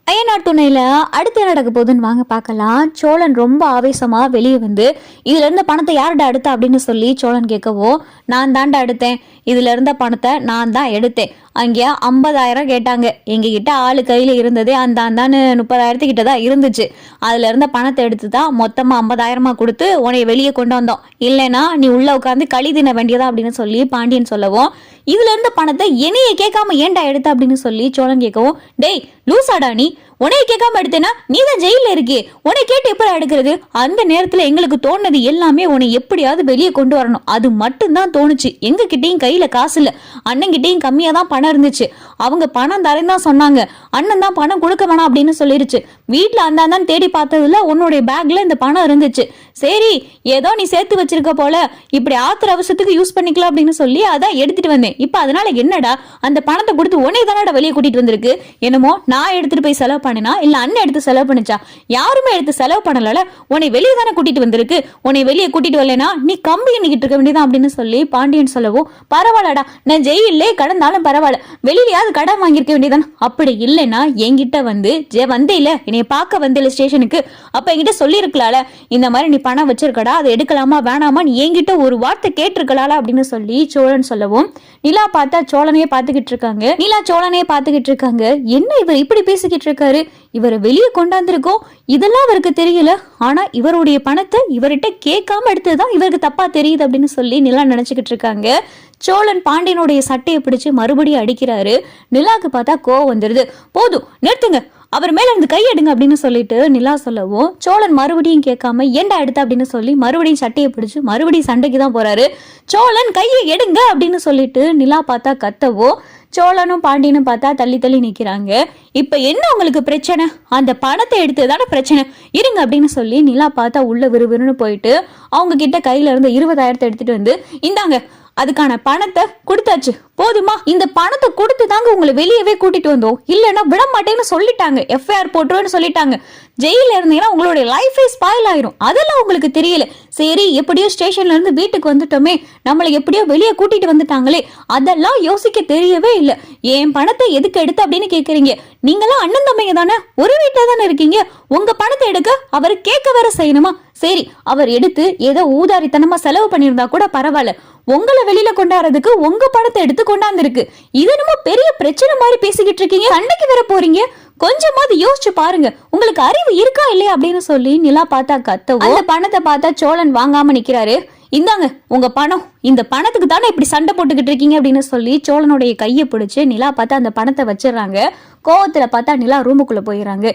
அயனார் துணையில அடுத்து என்ன நடக்க போகுதுன்னு வாங்க பார்க்கலாம். சோழன் ரொம்ப ஆவேசமா வெளியே வந்து இதுல இருந்த பணத்தை யார்டா எடுத்த அப்படின்னு சொல்லி சோழன் கேட்கவோ, நான் தாண்டா எடுத்தேன், இதுல இருந்த பணத்தை நான் தான் எடுத்தேன். அங்கே 50,000 கேட்டாங்க, எங்ககிட்ட ஆளு கையில இருந்ததே அந்தான்னு 30,000 கிட்ட தான் இருந்துச்சு. அதுல இருந்த பணத்தை எடுத்து தான் மொத்தமா 50,000 கொடுத்து உன்னை வெளியே கொண்டு வந்தோம். இல்லைன்னா நீ உள்ள உட்காந்து களி தின வேண்டியதா அப்படின்னு சொல்லி பாண்டியன் சொல்லவும், இதுல இருந்த பணத்தை என்னைய கேட்காம ஏன்டா எடுத்த அப்படின்னு சொல்லி சோழன் கேட்கவும், டேய் லூசாடா நீ, உனைய கேட்காம எடுத்தேன்னா நீ தான் ஜெயில இருக்கே, உன்னை கேட்டு எப்படி எடுக்கிறது? அந்த நேரத்துல எங்களுக்கு தோணுது எல்லாமே உன்னை எப்படியாவது வெளியே கொண்டு வரணும், அது மட்டும்தான் தோணுச்சு. எங்க கிட்டையும் கையில காசு இல்ல, அண்ணன் கிட்டையும் கம்மியா தான் பணம் இருந்துச்சு. அவங்க பணம் தரேன்னு தான் சொன்னாங்க, அண்ணன் தான் பணம் கொடுக்க வேணாம் அப்படின்னு சொல்லிருச்சு. வீட்டுல அந்தாந்தான் தேடி பார்த்ததுல உன்னுடைய பேக்ல இந்த பணம் இருந்துச்சு. சரி ஏதோ நீ சேர்த்து வச்சிருக்க போல, இப்படி ஆத்திர அவசரத்துக்கு யூஸ் பண்ணிக்கலாம் அப்படின்னு சொல்லி அதான் எடுத்துட்டு வந்தேன். இப்ப அதனால என்னடா, அந்த பணத்தை கொடுத்து உன்னை தானடா வெளியே கூட்டிட்டு வந்திருக்கு. என்னமோ நான் எடுத்துட்டு போய் செலவு பண்ணினா இல்ல அண்ணன் எடுத்து செலவு பண்ணிச்சா? யாருமே எடுத்து செலவு பண்ணல, உன்னை வெளியே தானே கூட்டிட்டு வந்திருக்கு. உன்னை வெளியே கூட்டிட்டு வரலனா நீ கம்பி எண்ணிக்கிட்டு இருக்க வேண்டியதான் அப்படின்னு சொல்லி பாண்டியன் சொல்லவும், பரவாயில்லடா நான் ஜெயிலே கடந்தாலும் பரவாயில்ல, வெளியிலயாவது கடன் வாங்கியிருக்க வேண்டியதான். அப்படி இல்லைன்னா என்கிட்ட வந்து வந்தே இல்ல, என்னைய பார்க்க வந்தே ஸ்டேஷனுக்கு, அப்ப என்கிட்ட சொல்லி இருக்கலால, இந்த மாதிரி நீ பணம் வச்சிருக்கடா, அதை எடுக்கலாமா வேணாமா, நீ என்கிட்ட ஒரு வார்த்தை கேட்டிருக்கலால அப்படின்னு சொல்லி சோழன் சொல்லவும், நிலா பார்த்தா சோழனையே பார்த்துக்கிட்டு இருக்காங்க. நிலா சோழனையே பார்த்துக்கிட்டு இருக்காங்க. என்ன இவர் இப்படி பேசிக்கிட்டு இருக்காரு, இவரை வெளியே கொண்டாந்துருக்கோம், இதெல்லாம் அவருக்கு தெரியல, ஆனா இவருடைய பணத்தை இவர்கிட்ட கேட்காம எடுத்ததுதான் இவருக்கு தப்பா தெரியுது அப்படின்னு சொல்லி நிலா நினைச்சுக்கிட்டு இருக்காங்க. சோழன் பாண்டியனுடைய சட்டையை பிடிச்சு மறுபடியும் அடிக்கிறாரு. நிலாக்கு பார்த்தா கோவம் வந்துருது. போதும் நிறுத்துங்க, அவர் மேல இருந்து கையெடுங்க அப்படின்னு சொல்லிட்டு நிலா சொல்லவும், சோழன் மறுபடியும் கேட்காம ஏண்டா எடுத்த அப்படின்னு சொல்லி மறுபடியும் சட்டையை பிடிச்சு மறுபடியும் சண்டைக்கு தான் போறாரு. சோழன் கையை எடுங்க அப்படின்னு சொல்லிட்டு நிலா பார்த்தா கத்தவோ, சோழனும் பாண்டியனும் பார்த்தா தள்ளி தள்ளி நிக்கிறாங்க. இப்ப என்ன உங்களுக்கு பிரச்சனை? அந்த பணத்தை எடுத்ததான பிரச்சனை, இருங்க அப்படின்னு சொல்லி நிலா பார்த்தா உள்ள விறுவிறுன்னு போயிட்டு அவங்க கிட்ட கையில இருந்து 20,000 எடுத்துட்டு வந்து, இந்தாங்க அதுக்கான பணத்தை கொடுத்தாச்சு, போதுமா? இந்த பணத்தை கொடுத்து தாங்க உங்களை வெளியவே கூட்டிட்டு வந்தோம், இல்லைன்னா விட மாட்டேன்னு சொல்லிட்டாங்க, எஃப்ஐஆர் போட்டுருன்னு சொல்லிட்டாங்க. ஜெயில இருந்தீங்கன்னா உங்களுடைய லைஃபே ஸ்பாயில் ஆயிரும், அதெல்லாம் உங்களுக்கு தெரியல. சரி எப்படியோ ஸ்டேஷன்ல இருந்து வீட்டுக்கு வந்துட்டோமே, நம்மளை எப்படியோ வெளியே கூட்டிட்டு வந்துட்டாங்களே, அதெல்லாம் யோசிக்க தெரியவே இல்லை. என் பணத்தை எதுக்கு எடுத்து அப்படின்னு கேக்குறீங்க? நீங்களாம் அண்ணன் தம்பிங்க தானே, ஒரு வீட்டுல தானே இருக்கீங்க, உங்க பணத்தை எடுக்க அவர் கேட்க வேற செய்யணுமா? சரி அவர் எடுத்து ஏதோ ஊதாரித்தனமா செலவு பண்ணியிருந்தா கூட பரவாயில்ல, உங்களை வெளியில கொண்டாடுறதுக்கு உங்க பணத்தை எடுத்து கொண்டாந்துருக்கு, இது என்னமோ பெரிய பிரச்சனை மாதிரி பேசிக்கிட்டு இருக்கீங்க, சண்டைக்கு வர போறீங்க, கொஞ்சமாவது யோசிச்சு பாருங்க, உங்களுக்கு அறிவு இருக்கா இல்லையா அப்படின்னு சொல்லி நிலா பார்த்தா கத்தவும், அந்த பணத்தை பார்த்தா சோழன் வாங்காம நிக்கிறாரு. இந்தாங்க உங்க பணம், இந்த பணத்துக்கு தானே இப்படி சண்டை போட்டுக்கிட்டு இருக்கீங்க அப்படின்னு சொல்லி சோழனுடைய கையை பிடிச்சு நிலா பார்த்தா அந்த பணத்தை வச்சிடறாங்க. கோவத்துல பார்த்தா நிலா ரூமுக்குள்ள போயிடறாங்க.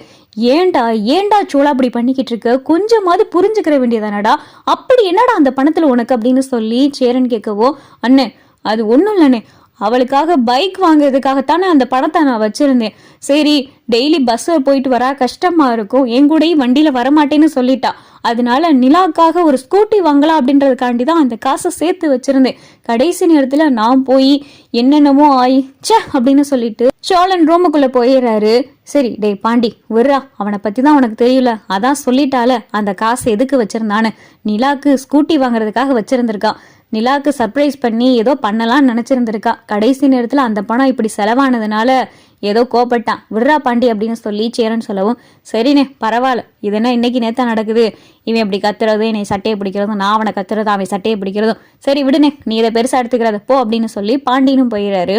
ஏண்டா சோழா அப்படி பண்ணிக்கிட்டு இருக்க, கொஞ்சமாவது புரிஞ்சுக்கிற வேண்டியதானடா, அப்படி என்னடா அந்த பணத்துல உனக்கு அப்படின்னு சொல்லி சேரன் கேட்கவோ, அண்ணே அது ஒண்ணும் இல்லண்ணே, அவளுக்காக பைக் வாங்குறதுக்காகத்தானே அந்த பணத்தை நான் வச்சிருந்தேன். சரி டெய்லி பஸ்ஸை போயிட்டு வர கஷ்டமா இருக்கும், என் கூடயும் வண்டியில வரமாட்டேன்னு சொல்லிட்டா, அதனால நிலாக்காக ஒரு ஸ்கூட்டி வாங்கலாம் அப்படின்றதுக்காண்டி தான் அந்த காசை சேர்த்து வச்சிருந்தேன். கடைசி நேரத்துல நான் போய் என்னென்னமோ ஆயிச்ச அப்படின்னு சொல்லிட்டு சோழன் ரூமுக்குள்ள போயிடுறாரு. சரி டே பாண்டி விட்றா, அவனை பத்தி தான் உனக்கு தெரியல, அதான் சொல்லிட்டால அந்த காசை எதுக்கு வச்சிருந்தான்னு, நிலாக்கு ஸ்கூட்டி வாங்குறதுக்காக வச்சிருந்திருக்கான், நிலாக்கு சர்ப்ரைஸ் பண்ணி ஏதோ பண்ணலாம்னு நினைச்சிருந்திருக்கா, கடைசி நேரத்துல அந்த பணம் இப்படி செலவானதுனால ஏதோ கோபப்பட்டான், விட்றா பாண்டி அப்படின்னு சொல்லி சேரன் சொல்லவும், சரிண்ணே பரவாயில்ல, இது என்ன இன்னைக்கு நேத்தா நடக்குது, இவன் இப்படி கத்துறது, என்னை சட்டையை பிடிக்கிறதும், நான் அவனை கத்துறதும், அவன் சட்டையை பிடிக்கிறதும், சரி விடுனே நீ இதை பெருசா எடுத்துக்கிறது போ அப்படின்னு சொல்லி பாண்டியனும் போயிடுறாரு.